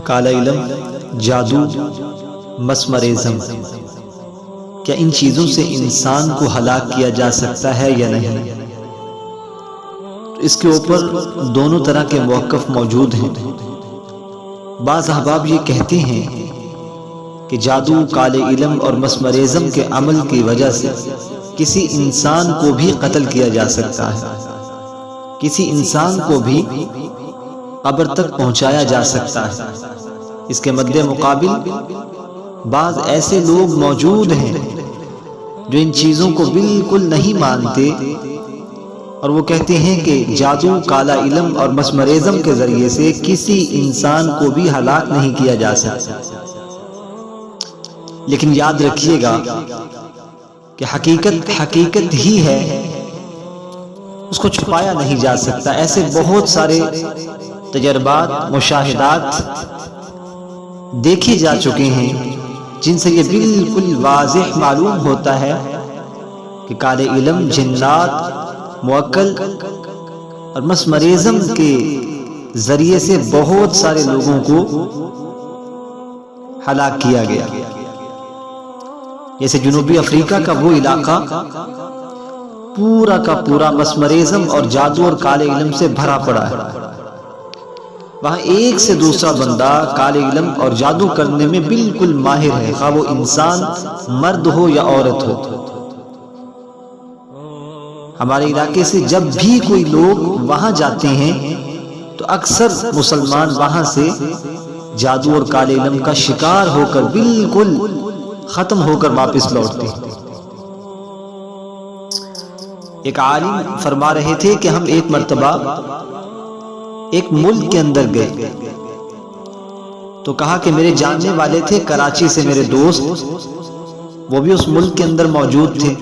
کالا علم، جادو، مسمرزم، کیا ان چیزوں سے انسان کو ہلاک کیا جا سکتا ہے یا نہیں؟ اس کے اوپر دونوں طرح کے موقف موجود ہیں۔ بعض احباب یہ کہتے ہیں کہ جادو، کالے علم اور مسمرزم کے عمل کی وجہ سے کسی انسان کو بھی قتل کیا جا سکتا ہے، کسی انسان کو بھی قبر تک پہنچایا جا سکتا ہے۔ اس کے مد مقابل بعض ایسے لوگ موجود ہیں جو ان چیزوں کو بالکل نہیں مانتے، اور وہ کہتے ہیں کہ جادو، کالا علم اور مسمرزم کے ذریعے سے کسی انسان کو بھی ہلاک نہیں کیا جا سکتا۔ لیکن یاد رکھیے گا کہ حقیقت ہی ہے، اس کو چھپایا نہیں جا سکتا۔ ایسے بہت سارے تجربات، مشاہدات دیکھے جا چکے ہیں جن سے یہ بالکل واضح معلوم ہوتا ہے کہ کالے علم، جنات، موکل اور مسمرزم کے ذریعے سے بہت سارے لوگوں کو ہلاک کیا گیا۔ جیسے جنوبی افریقہ کا وہ علاقہ پورا کا پورا مسمرزم اور جادو اور کالے علم سے بھرا پڑا ہے۔ وہاں ایک سے دوسرا بندہ کالے علم اور جادو کرنے میں بالکل ماہر ہے، خواہ وہ انسان مرد ہو یا عورت ہو۔ ہمارے علاقے سے جب بھی کوئی لوگ وہاں جاتے ہیں تو اکثر مسلمان وہاں سے جادو اور کالے علم کا شکار ہو کر بالکل ختم ہو کر واپس لوٹتے ہیں۔ ایک عالم فرما رہے تھے کہ ہم ایک مرتبہ ایک ملک کے اندر گئے تو کہا کہ میرے جاننے والے تھے کراچی سے میرے دوست، وہ بھی اس ملک کے اندر موجود تھے۔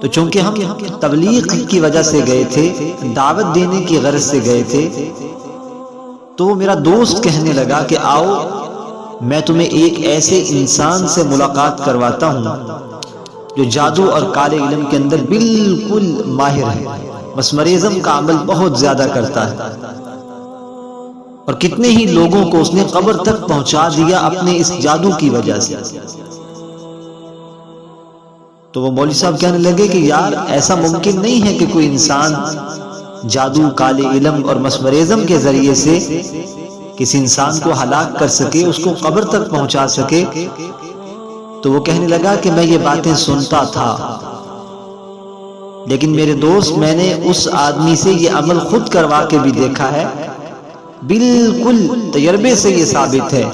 تو چونکہ ہم تبلیغ کی وجہ سے گئے تھے، دعوت دینے کی غرض سے گئے تھے، تو وہ میرا دوست کہنے لگا کہ آؤ میں تمہیں ایک ایسے انسان سے ملاقات کرواتا ہوں جو جادو اور کالے علم کے اندر بالکل ماہر ہے، مسمرزم کا عمل بہت زیادہ کرتا ہے، اور کتنے ہی لوگوں کو اس نے قبر تک پہنچا دیا اپنے اس جادو کی وجہ سے۔ تو وہ مولوی صاحب کہنے لگے کہ یار ایسا ممکن نہیں ہے کہ کوئی انسان جادو، کالے علم اور مسمرزم کے ذریعے سے کسی انسان کو ہلاک کر سکے، اس کو قبر تک پہنچا سکے۔ تو وہ کہنے لگا کہ میں یہ باتیں سنتا تھا، لیکن میرے دوست میں نے اس آدمی سے یہ عمل خود کروا کے بھی دیکھا ہے، بالکل تجربے سے یہ ثابت ہے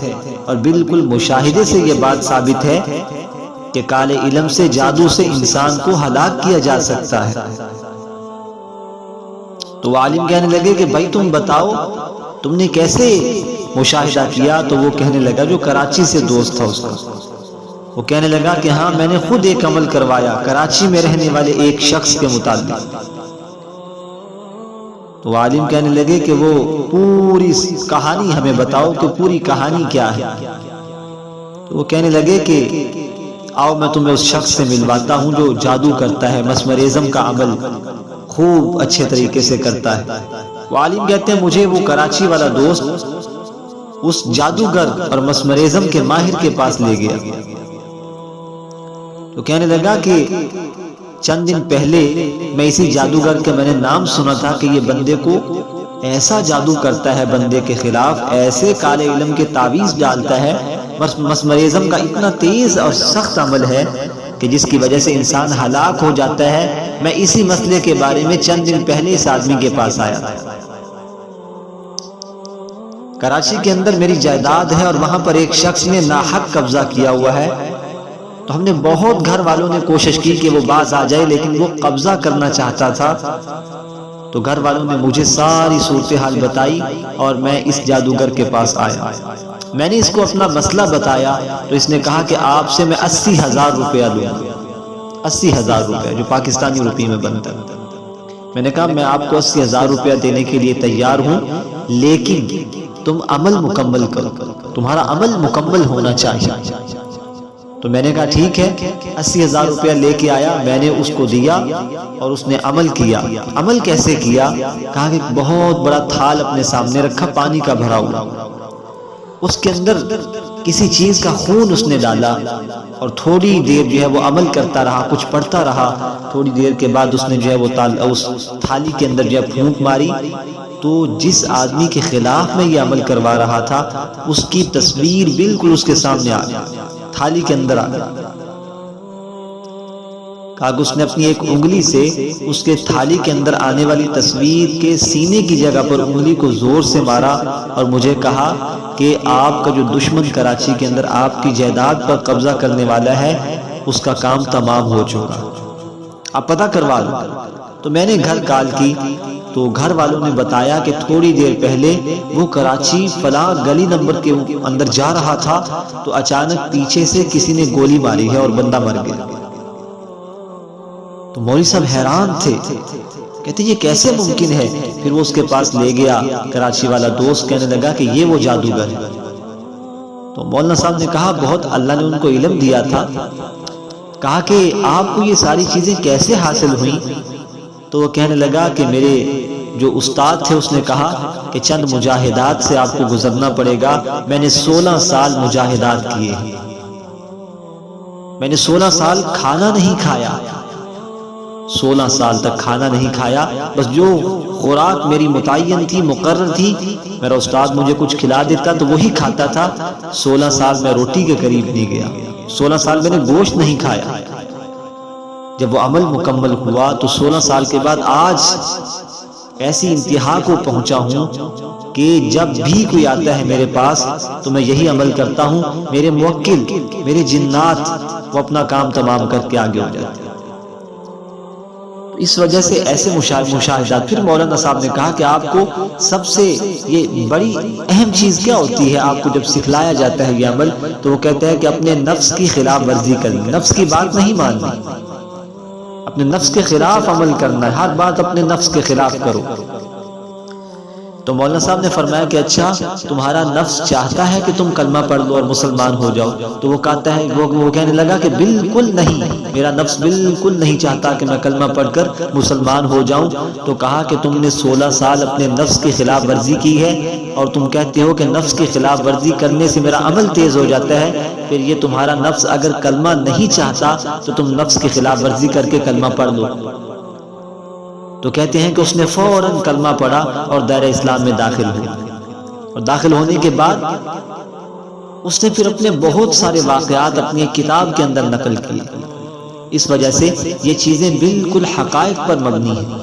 اور بالکل مشاہدے سے یہ بات ثابت ہے کہ کالے علم سے، جادو سے انسان کو ہلاک کیا جا سکتا ہے۔ تو وہ عالم کہنے لگے کہ بھائی تم بتاؤ تم نے کیسے مشاہدہ کیا؟ تو وہ کہنے لگا، جو کراچی سے دوست تھا اس کا، وہ کہنے لگا کہ ہاں میں نے خود ایک عمل کروایا کراچی میں رہنے والے ایک شخص کے متعلق۔ تو وہ عالم کہنے لگے کہ وہ پوری کہانی ہمیں بتاؤ کہ پوری کہانی کیا ہے۔ تو وہ کہنے لگے کہ آؤ میں تمہیں اس شخص سے ملواتا ہوں جو جادو کرتا ہے، مسمرزم کا عمل خوب اچھے طریقے سے کرتا ہے۔ وہ عالم کہتے ہیں مجھے وہ کراچی والا دوست اس جادوگر اور مسمرزم کے ماہر کے پاس لے گیا۔ تو کہنے لگا کہ چند دن پہلے میں اسی جادوگر کے میں نے نام سنا تھا کہ یہ بندے کو ایسا جادو کرتا ہے، بندے کے خلاف ایسے کالے علم کے تعویذ ڈالتا ہے، مسمرزم کا اتنا تیز اور سخت عمل ہے کہ جس کی وجہ سے انسان ہلاک ہو جاتا ہے۔ میں اسی مسئلے کے بارے میں چند دن پہلے اس آدمی کے پاس آیا تھا۔ کراچی کے اندر میری جائیداد ہے اور وہاں پر ایک شخص نے ناحق قبضہ کیا ہوا ہے، تو ہم نے بہت گھر والوں نے کوشش کی کہ وہ باز آ جائے، لیکن وہ قبضہ کرنا چاہتا تھا۔ تو گھر والوں نے مجھے ساری صورتحال بتائی اور میں اس جادوگر کے پاس آیا۔ میں نے اس کو اپنا مسئلہ بتایا تو اس نے کہا کہ آپ سے میں 80,000 روپیہ لوں گا، 80,000 روپیہ جو پاکستانی روپی میں بنتا ہے۔ میں نے کہا میں آپ کو 80,000 روپیہ دینے کے لیے تیار ہوں، لیکن تم عمل مکمل کرو، تمہارا عمل مکمل ہونا چاہیے۔ تو میں نے کہا ٹھیک ہے، 80,000 روپیہ لے کے آیا، میں نے اس کو دیا اور اس نے عمل کیا۔ عمل کیسے کیا؟ کہا کہ بہت بڑا تھال اپنے سامنے رکھا، پانی کا بھرا ہوا، اس کے اندر کسی چیز کا خون اس نے ڈالا اور تھوڑی دیر جو ہے وہ عمل کرتا رہا، کچھ پڑھتا رہا۔ تھوڑی دیر کے بعد اس نے جو ہے وہ اس تھالی کے اندر جو ہے پھونک ماری، تو جس آدمی کے خلاف میں یہ عمل کروا رہا تھا اس کی تصویر بالکل اس کے سامنے آ گئی، تھالی کے اندر آ گئی۔ کہا کہ اس نے اپنی ایک انگلی سے اس کے تھالی کے اندر آنے والی تصویر کے سینے کی جگہ پر انگلی کو زور سے مارا اور مجھے کہا کہ آپ کا جو دشمن کراچی کے اندر آپ کی جائیداد پر قبضہ کرنے والا ہے اس کا کام تمام ہو چکا، آپ پتہ کروا لو۔ تو میں نے گھر کال کی تو گھر والوں نے بتایا کہ تھوڑی دیر پہلے وہ کراچی فلاں گلی نمبر کے اندر جا رہا تھا تو اچانک پیچھے سے کسی نے گولی ماری ہے اور بندہ مر گیا۔ تو مولوی صاحب حیران تھے، کہتے یہ کیسے ممکن ہے؟ پھر وہ اس کے پاس لے گیا، کراچی والا دوست کہنے لگا کہ یہ وہ جادوگر ہے۔ تو مولانا صاحب نے کہا بہت اللہ نے ان کو علم دیا تھا۔ کہا کہ آپ کو یہ ساری چیزیں کیسے حاصل ہوئیں؟ تو وہ کہنے لگا کہ میرے جو استاد تھے اس نے کہا کہ چند مجاہدات سے آپ کو گزرنا پڑے گا۔ میں نے 16 سال مجاہدات کیے، میں نے 16 سال کھانا نہیں کھایا، 16 سال تک کھانا نہیں کھایا، بس جو خوراک میری متعین تھی، مقرر تھی، میرا استاد مجھے کچھ کھلا دیتا تو وہی کھاتا تھا۔ 16 سال میں روٹی کے قریب نہیں گیا، 16 سال میں نے گوشت نہیں کھایا۔ جب وہ عمل مکمل ہوا تو 16 سال کے بعد آج ایسی انتہا کو پہنچا ہوں کہ جب بھی کوئی آتا ہے میرے پاس تو میں یہی عمل کرتا ہوں، میرے موکل، میرے جنات وہ اپنا کام تمام کر کے آگے ہو جاتے ہیں۔ اس وجہ سے ایسے مشاہدات۔ پھر مولانا صاحب نے کہا کہ آپ کو سب سے یہ بڑی اہم چیز کیا ہوتی ہے؟ آپ کو جب سکھلایا جاتا ہے یہ عمل تو وہ کہتا ہے کہ اپنے نفس کی خلاف ورزی کرنی، نفس کی بات نہیں ماننی، اپنے نفس کے خلاف عمل کرنا ہے، ہر بات اپنے نفس کے خلاف کرو۔ تو مولانا صاحب نے فرمایا کہ اچھا تمہارا نفس چاہتا ہے کہ تم کلمہ پڑھ لو اور مسلمان ہو جاؤ؟ تو وہ کہتا ہے، وہ کہنے لگا کہ بالکل نہیں، میرا نفس بالکل نہیں چاہتا کہ میں کلمہ پڑھ کر مسلمان ہو جاؤں۔ تو کہا کہ تم نے 16 سال اپنے نفس کی خلاف ورزی کی ہے اور تم کہتے ہو کہ نفس کی خلاف ورزی کرنے سے میرا عمل تیز ہو جاتا ہے، پھر یہ تمہارا نفس اگر کلمہ نہیں چاہتا تو تم نفس کی خلاف ورزی کر کے کلمہ پڑھ لو۔ تو کہتے ہیں کہ اس نے فوراً کلمہ پڑھا اور دائرہ اسلام میں داخل ہوا، اور داخل ہونے کے بعد اس نے پھر اپنے بہت سارے واقعات اپنی ایک کتاب کے اندر نقل کیے۔ اس وجہ سے یہ چیزیں بالکل حقائق پر مبنی ہیں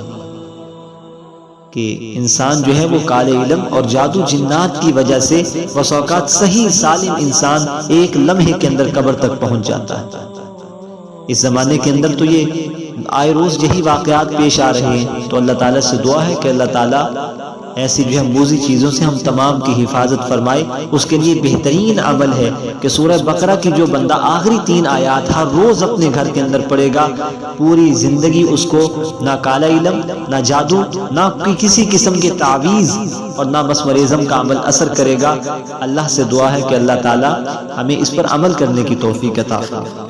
کہ انسان جو ہے وہ کالے علم اور جادو جنات کی وجہ سے بس اوقات صحیح سالم انسان ایک لمحے کے اندر قبر تک پہنچ جاتا ہے۔ اس زمانے کے اندر تو یہ آئے روز یہی واقعات پیش آ رہے ہیں، تو اللہ تعالیٰ سے دعا ہے کہ اللہ تعالیٰ ایسی جو ہے موذی چیزوں سے ہم تمام کی حفاظت فرمائے۔ اس کے لیے بہترین عمل ہے کہ سورہ بقرہ کی جو بندہ آخری 3 آیات ہر روز اپنے گھر کے اندر پڑھے گا، پوری زندگی اس کو نہ کالا علم، نہ جادو، نہ کسی قسم کے تعویذ اور نہ مسمرزم کا عمل اثر کرے گا۔ اللہ سے دعا ہے کہ اللہ تعالیٰ ہمیں اس پر عمل کرنے کی توفیق عطا فرمائے۔